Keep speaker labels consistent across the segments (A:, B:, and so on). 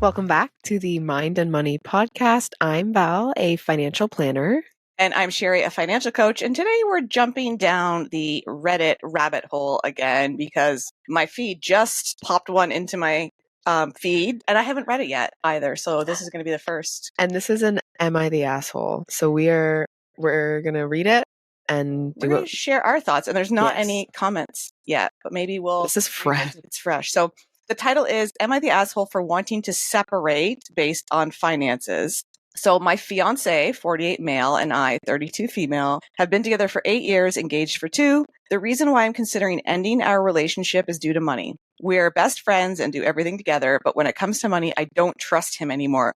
A: Welcome back to the Mind and Money podcast. I'm Val, a financial planner.
B: And I'm Sherry, a financial coach. And today we're jumping down the Reddit rabbit hole again because my feed just popped one into my feed and I haven't read it yet either. So this is going to be the first.
A: And this is an Am I the Asshole? So we're going to read it and
B: we're going to share our thoughts. And there's not any comments yet, but maybe we'll.
A: This is fresh.
B: It's fresh. So the title is, Am I the Asshole for Wanting to Separate Based on Finances? So my fiance, 48 male, and I, 32 female, have been together for 8 years, engaged for 2. The reason why I'm considering ending our relationship is due to money. We're best friends and do everything together, but when it comes to money, I don't trust him anymore.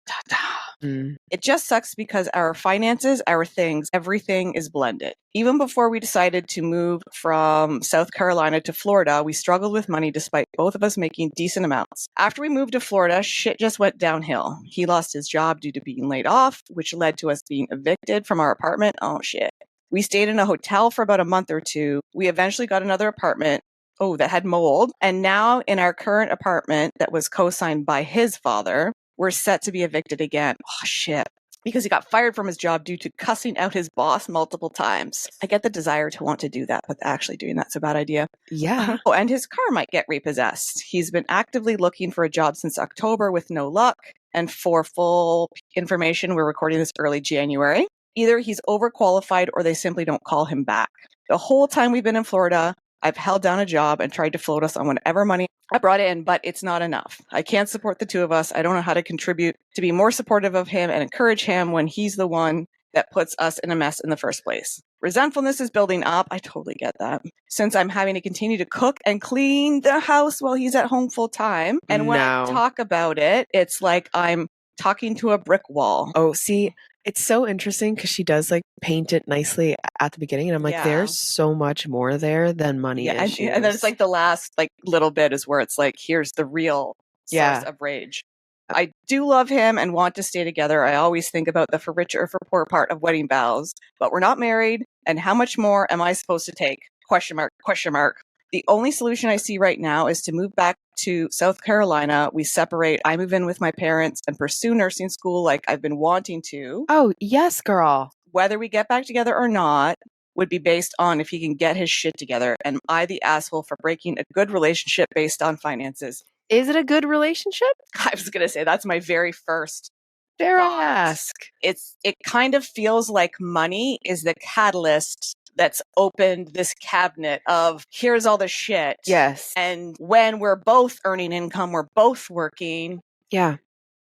B: It just sucks because our finances, our things, everything is blended. Even before we decided to move from South Carolina to Florida, we struggled with money despite both of us making decent amounts. After we moved to Florida, shit just went downhill. He lost his job due to being laid off, which led to us being evicted from our apartment. Oh shit. We stayed in a hotel for about a month or 2. We eventually got another apartment. That had mold. And now in our current apartment that was co-signed by his father, we're set to be evicted again. Oh, shit. Because he got fired from his job due to cussing out his boss multiple times. I get the desire to want to do that, but actually doing that's a bad idea.
A: Yeah.
B: And his car might get repossessed. He's been actively looking for a job since October with no luck. And for full information, we're recording this early January. Either he's overqualified or they simply don't call him back. The whole time we've been in Florida, I've held down a job and tried to float us on whatever money I brought in, but it's not enough. I can't support the two of us. I don't know how to contribute to be more supportive of him and encourage him when he's the one that puts us in a mess in the first place. Resentfulness is building up. I totally get that. Since I'm having to continue to cook and clean the house while he's at home full time. And when I talk about it, it's like I'm talking to a brick wall.
A: Oh, see, it's so interesting because she does like paint it nicely at the beginning. And I'm like, there's so much more there than money issues.
B: And then it's like the last like little bit is where it's like, here's the real source of rage. I do love him and want to stay together. I always think about the for richer or for poor part of wedding vows, but we're not married. And how much more am I supposed to take? Question mark. The only solution I see right now is to move back to South Carolina. We separate. I move in with my parents and pursue nursing school like I've been wanting to.
A: Oh, yes, girl.
B: Whether we get back together or not would be based on if he can get his shit together. And am I the asshole for breaking a good relationship based on finances?
A: Is it a good relationship?
B: I was going to say that's my very first
A: Dare I ask?
B: It kind of feels like money is the catalyst that's opened this cabinet of here's all the shit.
A: Yes.
B: And when we're both earning income, we're both working.
A: Yeah.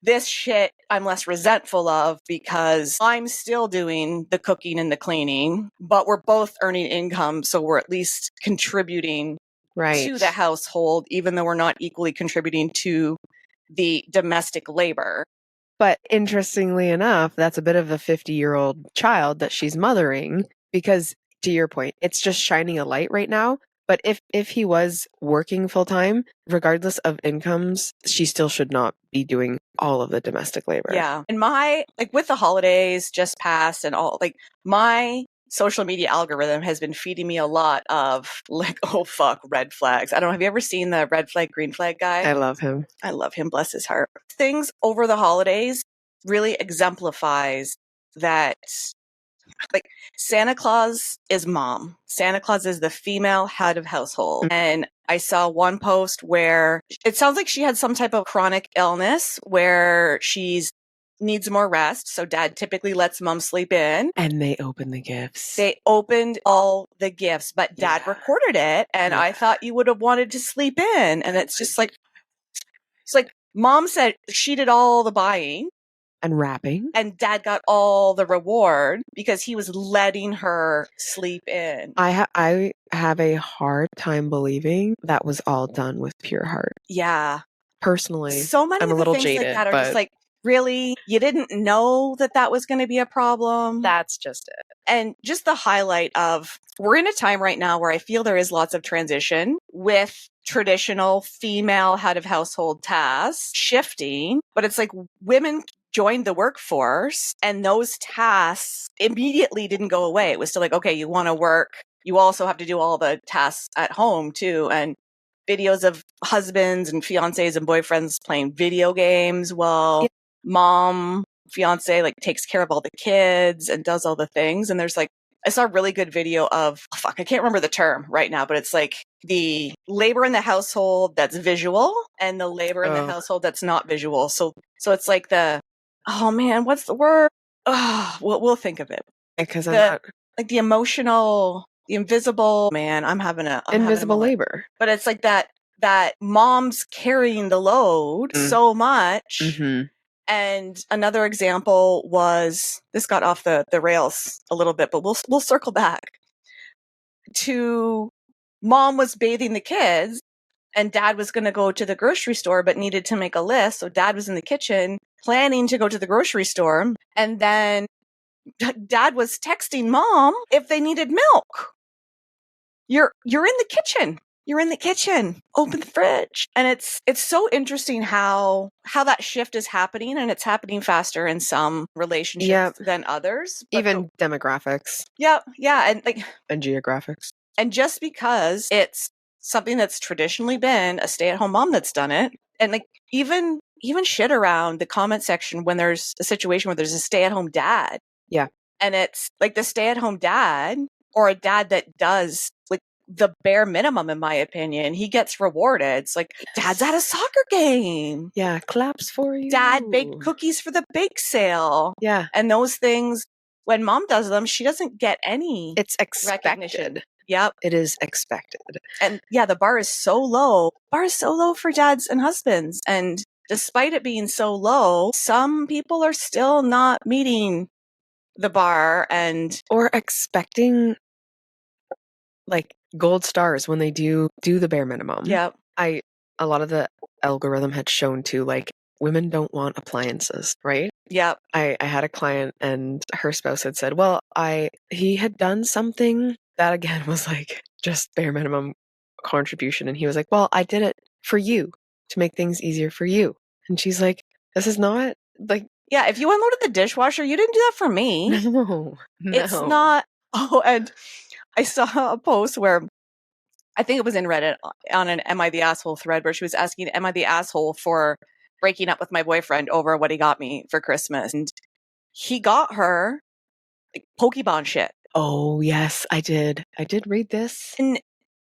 B: This shit I'm less resentful of because I'm still doing the cooking and the cleaning, but we're both earning income. So we're at least contributing to the household, even though we're not equally contributing to the domestic labor.
A: But interestingly enough, that's a bit of a 50-year-old child that she's mothering because, to your point, it's just shining a light right now. But if he was working full time, regardless of incomes, she still should not be doing all of the domestic labor.
B: Yeah. And with the holidays just passed and all, like my social media algorithm has been feeding me a lot of like, oh fuck, red flags. I don't know. Have you ever seen the red flag, green flag guy?
A: I love him.
B: Bless his heart. Things over the holidays really exemplifies that. Like Santa Claus is mom. Santa Claus is the female head of household. And I saw one post where it sounds like she had some type of chronic illness where she's needs more rest. So dad typically lets mom sleep in.
A: And they opened the gifts.
B: They opened all the gifts, but dad recorded it. And I thought you would have wanted to sleep in. And it's just like, mom said she did all the buying.
A: And wrapping.
B: And dad got all the reward because he was letting her sleep in.
A: I have a hard time believing that was all done with pure heart.
B: Yeah.
A: Personally,
B: so many
A: I'm
B: of
A: a little
B: things
A: jaded,
B: like that are just like, really? You didn't know that was going to be a problem?
A: That's just it.
B: And just the highlight of, we're in a time right now where I feel there is lots of transition with traditional female head of household tasks shifting, but it's like women joined the workforce and those tasks immediately didn't go away. It was still like, okay, you want to work. You also have to do all the tasks at home too. And videos of husbands and fiancés and boyfriends playing video games while mom, fiance, like takes care of all the kids and does all the things. And there's like, I saw a really good video of, I can't remember the term right now, but it's like the labor in the household that's visual and the labor in the household that's not visual. So it's like oh man, what's the word? Oh, we'll think of it.
A: Because I'm not
B: like the emotional, the invisible, man, I'm having
A: invisible labor.
B: But it's like that mom's carrying the load so much.
A: Mm-hmm.
B: And another example was, this got off the rails a little bit, but we'll circle back to mom was bathing the kids and dad was going to go to the grocery store, but needed to make a list. So dad was in the kitchen planning to go to the grocery store. And then dad was texting mom if they needed milk. You're in the kitchen. You're in the kitchen. Open the fridge. And it's so interesting how that shift is happening, and it's happening faster in some relationships than others.
A: Even demographics.
B: Yeah.
A: And geographics.
B: And just because it's something that's traditionally been a stay-at-home mom that's done it, and like even shit around the comment section when there's a situation where there's a stay-at-home dad.
A: Yeah.
B: And it's like the stay-at-home dad, or a dad that does like the bare minimum, in my opinion, he gets rewarded. It's like, dad's at a soccer game.
A: Yeah, claps for you.
B: Dad baked cookies for the bake sale.
A: Yeah.
B: And those things, when mom does them, she doesn't get any recognition. Yep.
A: It is expected.
B: And yeah, the bar is so low. Bar is so low for dads and husbands. And despite it being so low, some people are still not meeting the bar
A: or expecting like gold stars when they do the bare minimum.
B: Yeah.
A: A lot of the algorithm had shown too, like, women don't want appliances, right?
B: Yep.
A: I had a client and her spouse had said, well, he had done something that again was like just bare minimum contribution. And he was like, well, I did it for you to make things easier for you. And she's like, this is not like,
B: yeah, if you unloaded the dishwasher, you didn't do that for me.
A: No.
B: It's not. Oh, and I saw a post where I think it was in Reddit on an Am I the Asshole thread where she was asking, am I the asshole for breaking up with my boyfriend over what he got me for Christmas? And he got her like Pokemon shit.
A: Oh, yes, I did. I did read this.
B: And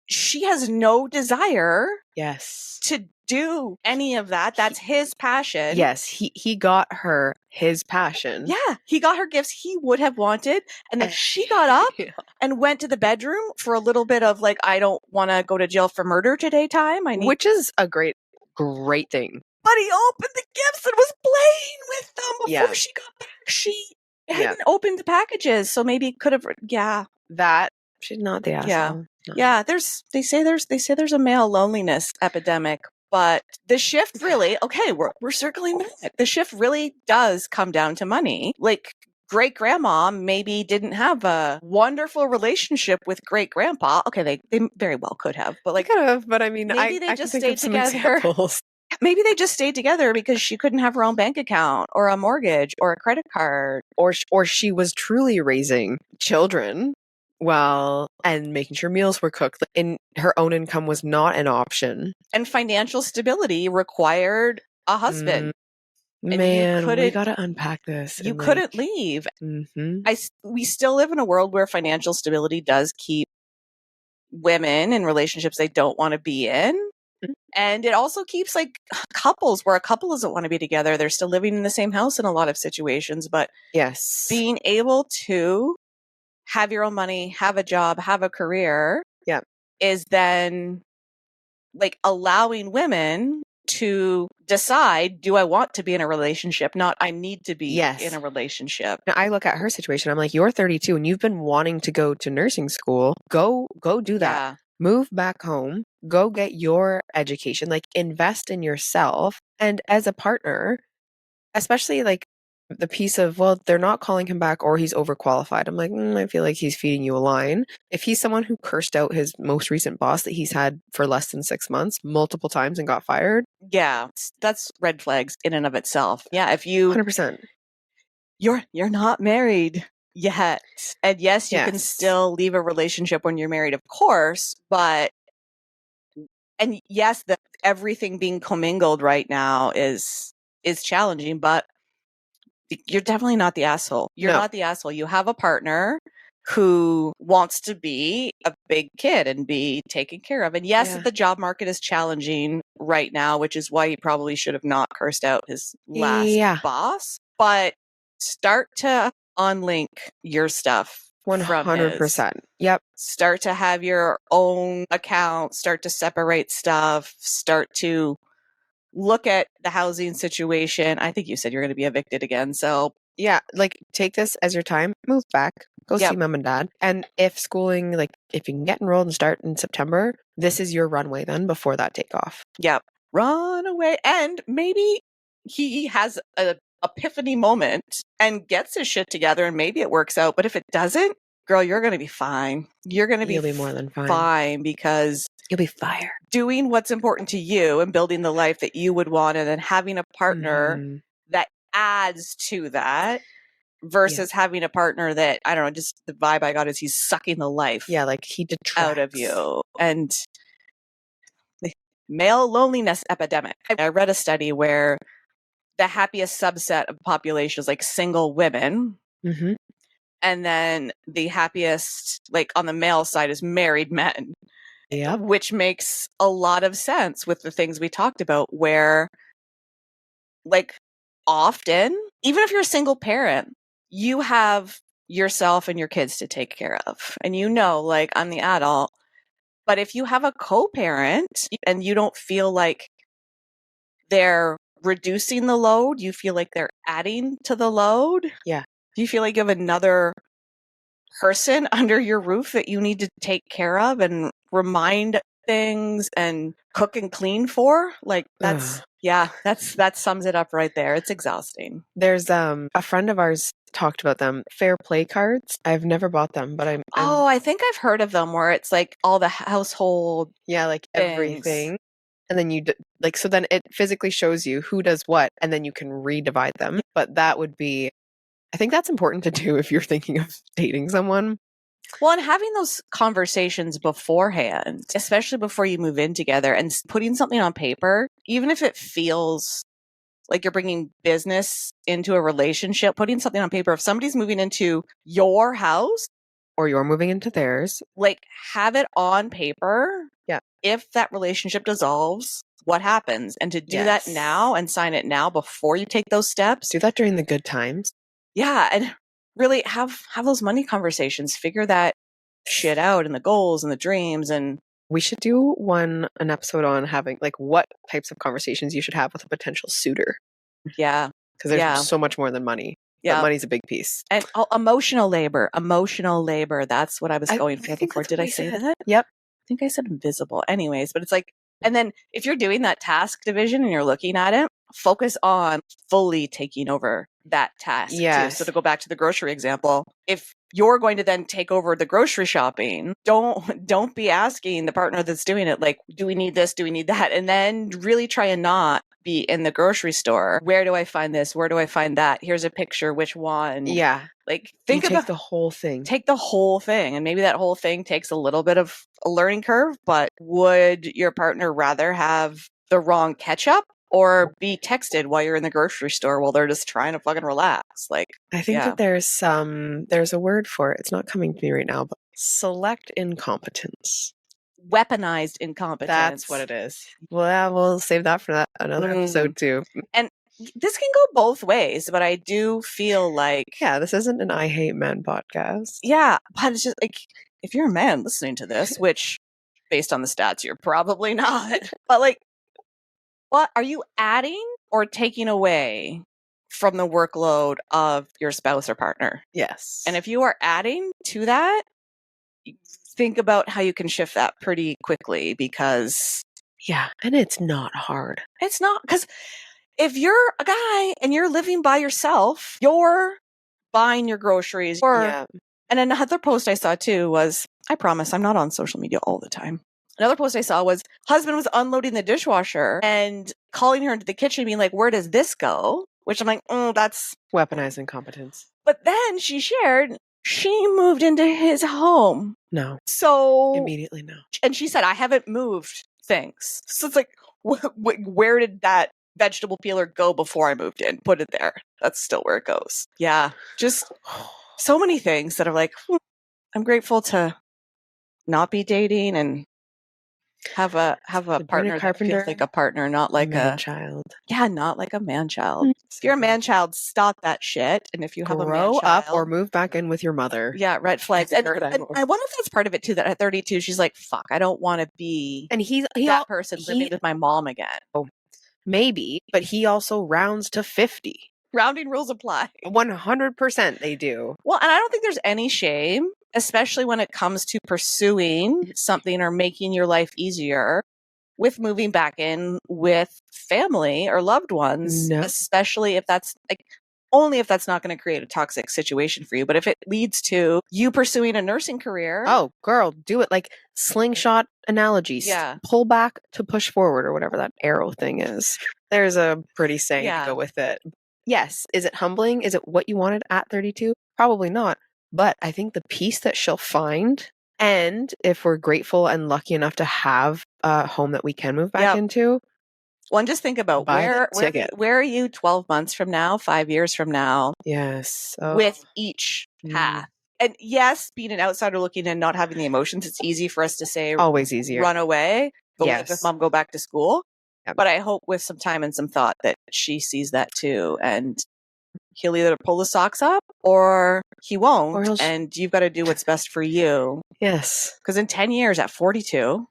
B: she has no desire
A: to
B: do any of that. That's his passion.
A: Yes, he got her his passion.
B: Yeah, he got her gifts he would have wanted. And then she got up and went to the bedroom for a little bit of like, I don't want to go to jail for murder today time.
A: Which is a great thing.
B: But he opened the gifts and was playing with them before she got back. She hadn't opened the packages, so maybe could have. Yeah,
A: that she's not the asshole.
B: Yeah,
A: no.
B: Yeah. They say there's a male loneliness epidemic, but the shift really. Okay, we're circling back. The shift really does come down to money. Like, great grandma maybe didn't have a wonderful relationship with great grandpa. Okay, they very well could have, but like,
A: could have. But I mean,
B: maybe they
A: I
B: just
A: can think
B: stayed
A: of some
B: together.
A: examples.
B: Maybe they just stayed together because she couldn't have her own bank account or a mortgage or a credit card.
A: Or she was truly raising children and making sure meals were cooked. And her own income was not an option.
B: And financial stability required a husband.
A: Man, we got to unpack this.
B: You couldn't leave.
A: Mm-hmm.
B: We still live in a world where financial stability does keep women in relationships they don't want to be in. And it also keeps like couples where a couple doesn't want to be together. They're still living in the same house in a lot of situations. But
A: yes,
B: being able to have your own money, have a job, have a career is then like allowing women to decide, do I want to be in a relationship? Not I need to be in a relationship.
A: Now, I look at her situation. I'm like, you're 32 and you've been wanting to go to nursing school. Go do that.
B: Yeah.
A: Move back home, go get your education, like invest in yourself. And as a partner, especially like the piece of, well, they're not calling him back or he's overqualified. I'm like, I feel like he's feeding you a line. If he's someone who cursed out his most recent boss that he's had for less than 6 months multiple times and got fired.
B: Yeah, that's red flags in and of itself. Yeah, if you
A: 100%.
B: You're not married yet. And yes, you can still leave a relationship when you're married, of course, but And yes, everything being commingled right now is challenging, but you're definitely not the asshole. You're
A: No.
B: not the asshole. You have a partner who wants to be a big kid and be taken care of. And yes,
A: Yeah.
B: the job market is challenging right now, which is why he probably should have not cursed out his last boss. But start to unlink your stuff from his.
A: 100%. Yep.
B: Start to have your own account, start to separate stuff, start to look at the housing situation. I think you said you're going to be evicted again. So
A: yeah, like take this as your time, move back, go see mom and dad. And if schooling, like if you can get enrolled and start in September, this is your runway then before that takeoff.
B: Yep. Run away. And maybe he has a epiphany moment and gets his shit together and maybe it works out. But if it doesn't, girl, you're going to be fine. You're going to be
A: more than fine
B: because
A: you'll be fire.
B: Doing what's important to you and building the life that you would want, and then having a partner that adds to that versus having a partner that, I don't know, just the vibe I got is he's sucking the life
A: like he detracts
B: out of you. And the male loneliness epidemic. I read a study where the happiest subset of population is like single women. And then the happiest, like on the male side, is married men.
A: Yeah.
B: Which makes a lot of sense with the things we talked about, where like often, even if you're a single parent, you have yourself and your kids to take care of. And like I'm the adult. But if you have a co-parent and you don't feel like they're reducing the load, you feel like they're adding to the load.
A: Yeah.
B: Do you feel like you have another person under your roof that you need to take care of and remind things and cook and clean for? Like that sums it up right there. It's exhausting.
A: There's a friend of ours talked about them, fair play cards. I've never bought them, but
B: I think I've heard of them, where it's like all the household
A: like
B: things.
A: Everything. And then you so then it physically shows you who does what, and then you can redivide them. But that would be, I think that's important to do if you're thinking of dating someone.
B: Well, and having those conversations beforehand, especially before you move in together, and putting something on paper, even if it feels like you're bringing business into a relationship, putting something on paper. If somebody's moving into your house
A: or you're moving into theirs,
B: like have it on paper.
A: Yeah.
B: If that relationship dissolves, what happens? And to do that now and sign it now before you take those steps.
A: Do that during the good times.
B: Yeah. And really have those money conversations, figure that shit out, and the goals and the dreams. And
A: we should do an episode on having like what types of conversations you should have with a potential suitor.
B: Yeah.
A: Because there's so much more than money. Yeah. But money's a big piece.
B: And emotional labor. That's what I was going for before. Did I say that?
A: Yep.
B: I think I said invisible. Anyways, but it's like, and then if you're doing that task division and you're looking at it, focus on fully taking over that task.
A: Yes.
B: Too. So to go back to the grocery example, if you're going to then take over the grocery shopping, don't be asking the partner that's doing it, like, do we need this? Do we need that? And then really try and not be in the grocery store. Where do I find this? Where do I find that? Here's a picture. Which one?
A: Yeah.
B: Like take
A: the whole thing.
B: Take the whole thing. And maybe that whole thing takes a little bit of a learning curve, but would your partner rather have the wrong ketchup or be texted while you're in the grocery store while they're just trying to fucking relax? Like,
A: I think that there's a word for it. It's not coming to me right now, but select incompetence.
B: Weaponized incompetence.
A: That's what it is. Well, we'll save that for another episode too.
B: And this can go both ways, but I do feel like...
A: Yeah, this isn't an I Hate Men podcast.
B: Yeah, but it's just like, if you're a man listening to this, which based on the stats, you're probably not, but like, what are you adding or taking away from the workload of your spouse or partner?
A: Yes.
B: And if you are adding to that, think about how you can shift that pretty quickly, because...
A: Yeah, and it's not hard.
B: It's not, because if you're a guy and you're living by yourself, you're buying your groceries. And another post I saw too was, I promise I'm not on social media all the time. Another post I saw was husband was unloading the dishwasher and calling her into the kitchen being like, where does this go? Which I'm like, that's
A: weaponized incompetence.
B: But then she shared she moved into his home.
A: No.
B: So
A: immediately no.
B: And she said, I haven't moved things. So it's like, where did that vegetable peeler go before I moved in? Put it there. That's still where it goes. Yeah. Just so many things that are like, I'm grateful to not be dating and have a
A: Sabrina
B: partner that
A: Carpenter,
B: feels like a partner, not like
A: man-child.
B: not like a man-child. If you're a man-child, stop that shit. And if you have a
A: Grow up or
B: man-child,
A: move back in with your mother.
B: yeah, red flags. And
A: Paradigm.
B: I wonder if that's part of it too. That at 32, she's like, "Fuck, I don't want to be
A: And he
B: that person living with my mom again."
A: maybe, but he also rounds to 50.
B: Rounding rules apply.
A: 100% they do.
B: Well, and I don't think there's any shame, especially when it comes to pursuing something or making your life easier with moving back in with family or loved ones,
A: No.
B: especially if that's like only if that's not going to create a toxic situation for you. But if it leads to you pursuing a nursing career.
A: Oh, girl, do it. Like slingshot analogies.
B: Yeah.
A: Pull back to push forward or whatever that arrow thing is. There's a pretty saying to go with it. Yes. Is it humbling? Is it what you wanted at 32? Probably not. But I think the peace that she'll find, and if we're grateful and lucky enough to have a home that we can move back into.
B: Well, and just think about where are you 12 months from now, 5 years from now?
A: Yes.
B: With each path. And yes, being an outsider looking and not having the emotions, it's easy for us to say,
A: always easier.
B: Run away, go live with mom, go back to school.
A: Yep.
B: But I hope with some time and some thought that she sees that too. And he'll either pull the socks up or he won't. And you've got to do what's best for you.
A: Yes.
B: Because in 10 years at 42.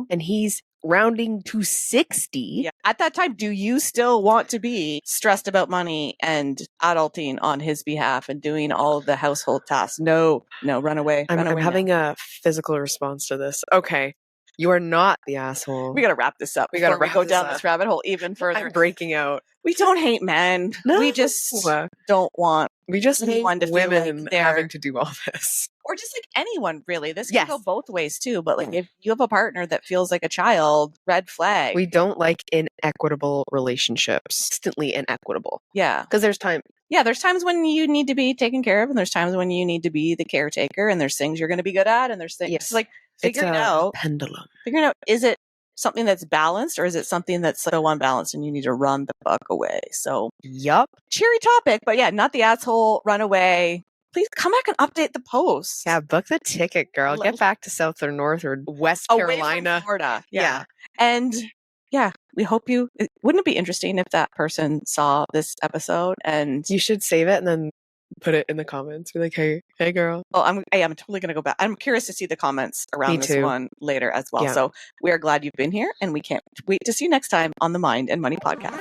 A: And he's rounding to 60.
B: Yeah. At that time, do you still want to be stressed about money and adulting on his behalf and doing all of the household tasks? No, run away.
A: I'm having a physical response to this. Okay. You are not the asshole.
B: We got to wrap this up. We got to go down this rabbit hole even further.
A: I'm breaking out.
B: We don't hate men.
A: No.
B: We just don't want.
A: We just hate women
B: like
A: having to do all this.
B: Or just like anyone, really. This can go both ways too. But like if you have a partner that feels like a child, red flag.
A: We don't like inequitable relationships. Instantly inequitable.
B: Yeah.
A: Because there's time.
B: Yeah, there's times when you need to be taken care of, and there's times when you need to be the caretaker, and there's things you're going to be good at, and there's things like figuring out.
A: Pendulum.
B: Figuring out, is it something that's balanced or is it something that's so unbalanced and you need to run the fuck away? So,
A: yup.
B: Cheery topic, but yeah, not the asshole, run away. Please come back and update the post.
A: Yeah, book the ticket, girl. Get back to South or North or West Carolina.
B: Away from Florida. Yeah. And yeah, we hope wouldn't it be interesting if that person saw this episode and
A: you should save it and then put it in the comments. Be like, hey girl.
B: Oh, I'm totally going to go back. I'm curious to see the comments around this one later as well.
A: Yeah.
B: So we are glad you've been here and we can't wait to see you next time on the Mind and Money Podcast.